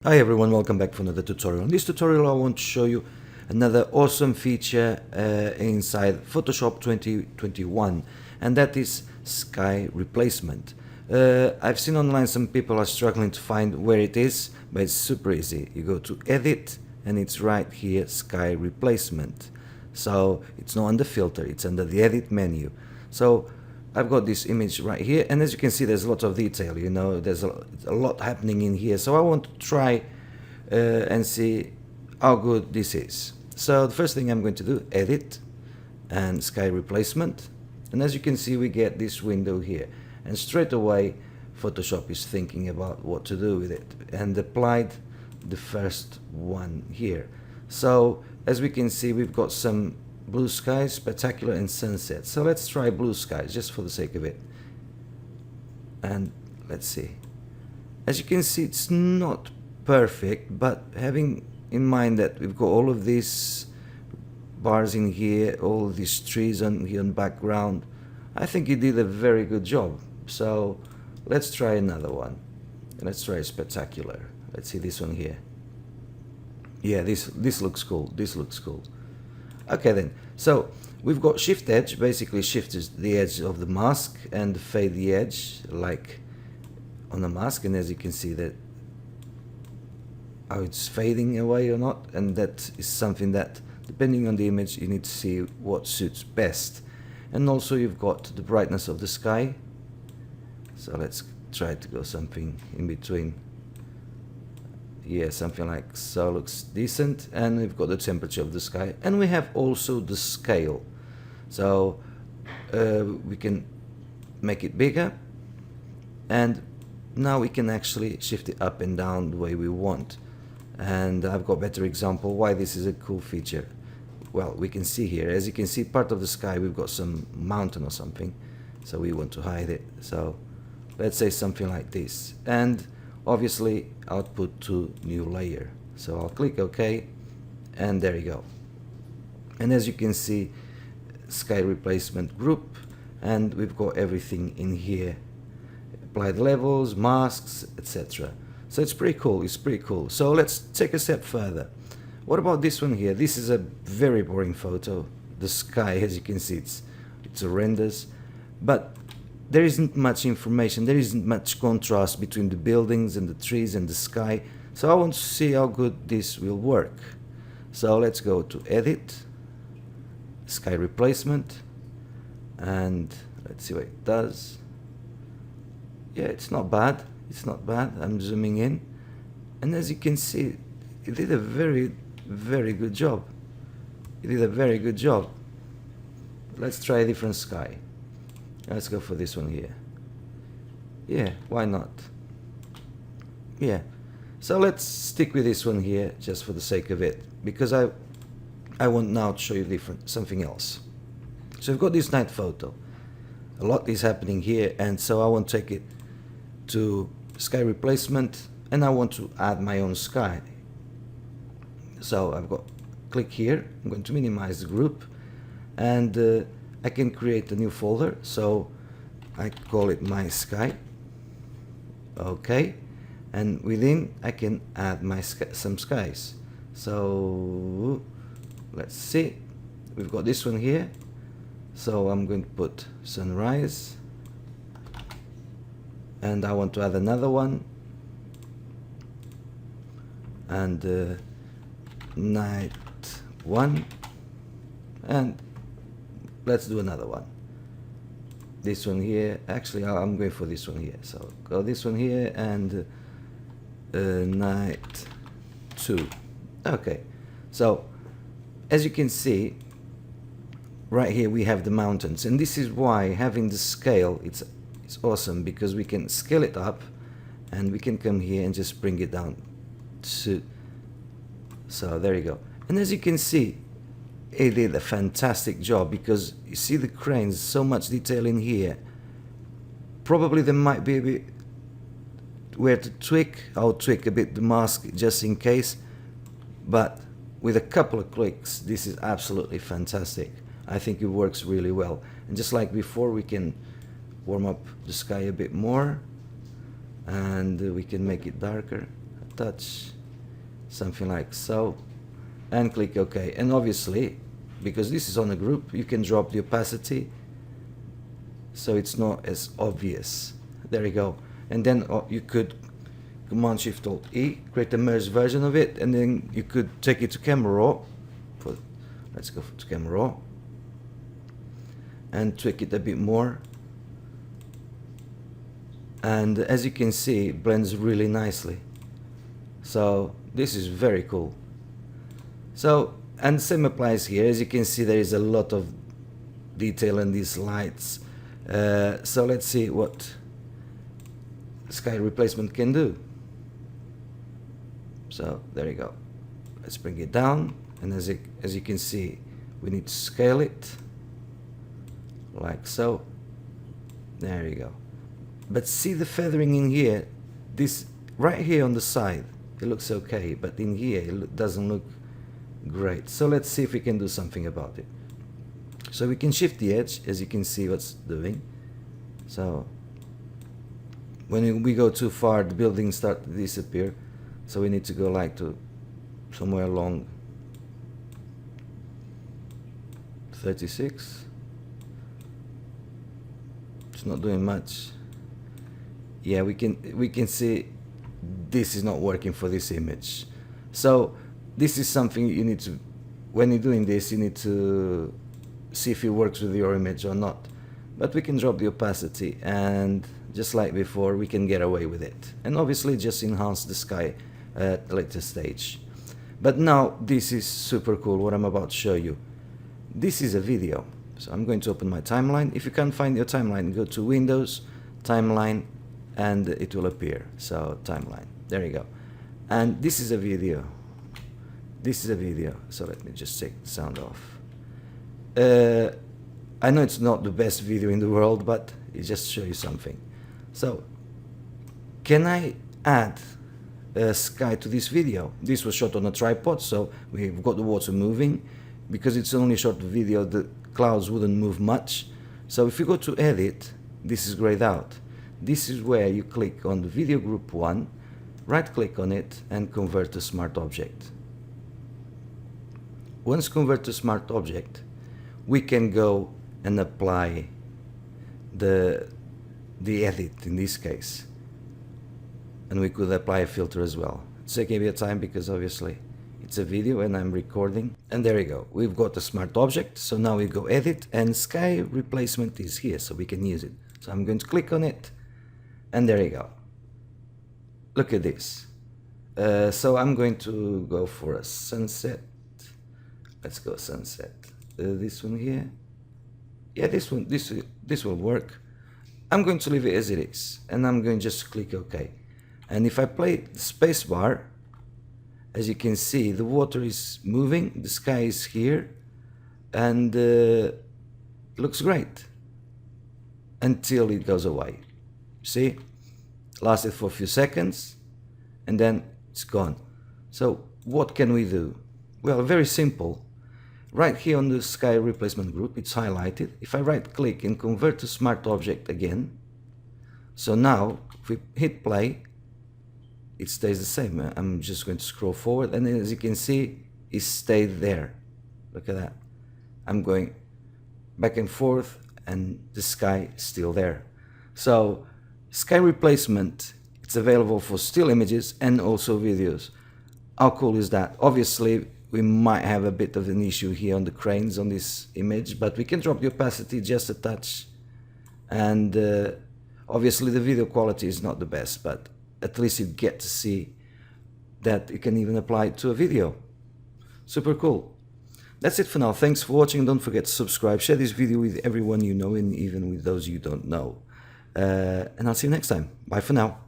Hi everyone, welcome back for another tutorial. In this tutorial I want to show you another awesome feature inside Photoshop 2021, and that is Sky Replacement. I've seen online some people are struggling to find where it is, but it's super easy. You go to Edit and it's right here, Sky Replacement. So it's not under Filter, it's under the Edit menu. So I've got this image right here, and as you can see there's a lot of detail, you know, there's a lot happening in here. So I want to try and see how good this is. So the first thing I'm going to do, Edit and Sky Replacement, and as you can see we get this window here, and straight away Photoshop is thinking about what to do with it and applied the first one here. So as we can see we've got some blue skies, spectacular, and sunset. So let's try blue skies just for the sake of it, and let's see. As you can see it's not perfect, but having in mind that we've got all of these bars in here, all these trees on here in background, I think he did a very good job. So let's try another one. Let's try spectacular. Let's see this one here. Yeah, this looks cool. This looks cool. Okay then, so we've got shift edge, basically shifts the edge of the mask and fade the edge like on the mask, and as you can see that how it's fading away or not, and that is something that depending on the image you need to see what suits best. And also you've got the brightness of the sky, so let's try to go something in between. Yeah, something like so looks decent. And we've got the temperature of the sky, and we have also the scale, so we can make it bigger, and now we can actually shift it up and down the way we want. And I've got a better example why this is a cool feature. Well, we can see here, as you can see, part of the sky we've got some mountain or something, so we want to hide it. So let's say something like this, and obviously output to new layer. So I'll click OK, and there you go. And as you can see, Sky Replacement group, and we've got everything in here, applied levels, masks, etc. So it's pretty cool, it's pretty cool. So let's take a step further. What about this one here? This is a very boring photo. The sky, as you can see, it's horrendous, but there isn't much information, there isn't much contrast between the buildings and the trees and the sky. So I want to see how good this will work. So let's go to Edit, Sky Replacement, and let's see what it does. Yeah, it's not bad, it's not bad. I'm zooming in, and as you can see, it did a very good job. It did a very good job. Let's try a different sky. Let's go for this one here. Yeah, why not? Yeah, so let's stick with this one here just for the sake of it, because I want now to show you something else. So we've got this night photo. A lot is happening here, and so I want to take it to Sky Replacement, and I want to add my own sky. So I've got click here. I'm going to minimize the group, and I can create a new folder, so I call it my sky. Okay, and within I can add my some skies. So let's see, we've got this one here, so I'm going to put sunrise, and I want to add another one, and night one, and let's do another one. This one here, actually I'm going for this one here, so go this one here, and night 2. Okay, so as you can see right here we have the mountains, and this is why having the scale it's awesome, because we can scale it up and we can come here and just bring it down to, so there you go. And as you can see, it did a fantastic job, because you see the cranes, so much detail in here. Probably there might be a bit where to tweak. I'll tweak a bit the mask just in case, but with a couple of clicks this is absolutely fantastic. I think it works really well, and just like before we can warm up the sky a bit more, and we can make it darker, a touch, something like so, and click OK. And obviously, because this is on a group, you can drop the opacity so it's not as obvious. There you go. And then you could Command Shift Alt E, create a merged version of it, and then you could take it to Camera Raw. Let's go to Camera Raw and tweak it a bit more. And as you can see, it blends really nicely. So this is very cool. So, and the same applies here. As you can see, there is a lot of detail in these lights. So let's see what Sky Replacement can do. So there you go. Let's bring it down, and as you can see, we need to scale it like so. There you go. But see the feathering in here, this right here on the side, it looks okay, but in here it doesn't look great. So let's see if we can do something about it. So we can shift the edge, as you can see what's doing. So when we go too far, the buildings start to disappear. So we need to go like to somewhere along 36. It's not doing much. Yeah, we can see this is not working for this image. So this is something you need to, when you're doing this, you need to see if it works with your image or not. But we can drop the opacity, and just like before, we can get away with it. And obviously just enhance the sky at a later stage. But now this is super cool, what I'm about to show you. This is a video. So I'm going to open my timeline. If you can't find your timeline, go to Windows, Timeline, and it will appear. So timeline, there you go. And this is a video. This is a video. So let me just take the sound off. I know it's not the best video in the world, but it just shows you something. So can I add sky to this video? This was shot on a tripod, so we've got the water moving. Because it's only a short video, the clouds wouldn't move much. So if you go to edit, this is grayed out. This is where you click on the video group 1, right click on it, and convert to smart object. Once convert to smart object, we can go and apply the edit in this case. And we could apply a filter as well. It's taking a bit of time because obviously it's a video and I'm recording. And there you go. We've got a smart object. So now we go edit, and Sky Replacement is here, so we can use it. So I'm going to click on it, and there you go. Look at this. So I'm going to go for a sunset. Let's go sunset. This one here. Yeah, this one, this will work. I'm going to leave it as it is, and I'm going to just click OK. And if I play the space bar, as you can see, the water is moving, the sky is here, and it looks great until it goes away. See, lasted for a few seconds, and then it's gone. So what can we do? Well, very simple. Right here on the Sky Replacement group, it's highlighted. If I right click and convert to smart object again, so now if we hit play, it stays the same. I'm just going to scroll forward, and as you can see, it stayed there. Look at that. I'm going back and forth, and the sky is still there. So Sky Replacement, it's available for still images and also videos. How cool is that? Obviously, we might have a bit of an issue here on the cranes on this image, but we can drop the opacity just a touch. And obviously the video quality is not the best, but at least you get to see that you can even apply it to a video. Super cool. That's it for now. Thanks for watching. Don't forget to subscribe, share this video with everyone you know, and even with those you don't know. And I'll see you next time. Bye for now.